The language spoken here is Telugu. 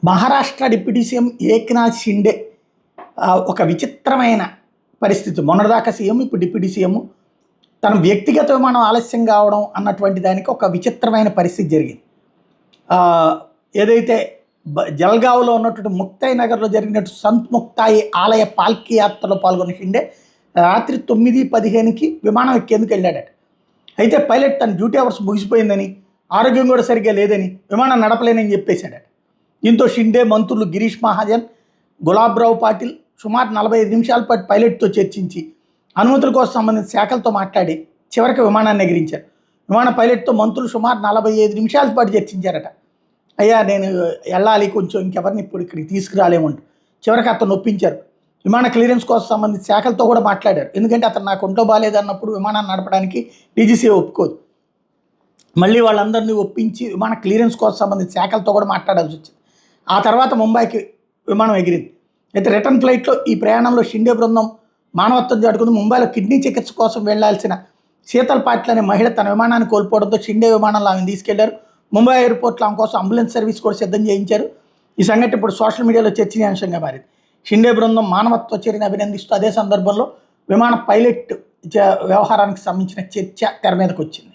మహారాష్ట్ర డిప్యూటీ సీఎం ఏక్నాథ్ షిండే ఒక విచిత్రమైన పరిస్థితి. మొన్నటిదాకా సీఎం, ఇప్పుడు డిప్యూటీ సీఎం. తన వ్యక్తిగత విమానం ఆలస్యం కావడం అన్నటువంటి దానికి ఒక విచిత్రమైన పరిస్థితి జరిగింది. ఏదైతే జల్గావ్లో ఉన్నటువంటి ముక్తాయి నగర్లో జరిగినట్టు సంత్ ముక్తాయి ఆలయ పాల్కీ యాత్రలో పాల్గొన్న షిండే రాత్రి 9:15కి విమానం ఎక్కేందుకు వెళ్ళాడట. అయితే పైలట్ తన డ్యూటీ అవర్స్ ముగిసిపోయిందని, ఆరోగ్యం కూడా సరిగ్గా లేదని, విమానం నడపలేనని చెప్పేశాడట. దీంతో షిండే మంత్రులు గిరీష్ మహాజన్, గులాబ్రావు పాటిల్ సుమారు 45 నిమిషాల పాటు పైలట్తో చర్చించి అనుమతుల కోసం సంబంధించిన శాఖలతో మాట్లాడి చివరికి విమానాన్ని ఎగిరించారు. విమాన పైలట్తో మంత్రులు సుమారు 45 నిమిషాల పాటు చర్చించారట. అయ్యా నేను వెళ్ళాలి, కొంచెం ఇంకెవరిని ఇప్పుడు ఇక్కడికి తీసుకురాలేమంటూ చివరికి అతను ఒప్పించారు. విమాన క్లియరెన్స్ కోసం సంబంధించిన శాఖలతో కూడా మాట్లాడారు. ఎందుకంటే అతను నాకు ఒంట్లో బాగాలేదన్నప్పుడు విమానాన్ని నడపడానికి డీజీసీ ఒప్పుకోదు. మళ్ళీ వాళ్ళందరినీ ఒప్పించి విమాన క్లియరెన్స్ కోసం సంబంధించిన శాఖలతో కూడా మాట్లాడాల్సి వచ్చింది. ఆ తర్వాత ముంబైకి విమానం ఎగిరింది. అయితే రిటర్న్ ఫ్లైట్లో ఈ ప్రయాణంలో షిండే బృందం మానవత్వం చాటుకుంది. ముంబైలో కిడ్నీ చికిత్స కోసం వెళ్లాల్సిన శీతల్ పాటిల్ అనే మహిళ తన విమానాన్ని కోల్పోవడంతో షిండే విమానంలో ఆమెను తీసుకెళ్లారు. ముంబై ఎయిర్పోర్ట్లో ఆమె కోసం అంబులెన్స్ సర్వీస్ కూడా సిద్ధం చేయించారు. ఈ సంఘటన ఇప్పుడు సోషల్ మీడియాలో చర్చనీయాంశంగా మారింది. షిండే బృందం మానవత్వ చర్యను అభినందిస్తూ అదే సందర్భంలో విమాన పైలట్ వ్యవహారానికి సంబంధించిన చర్చ తెర మీదకి వచ్చింది.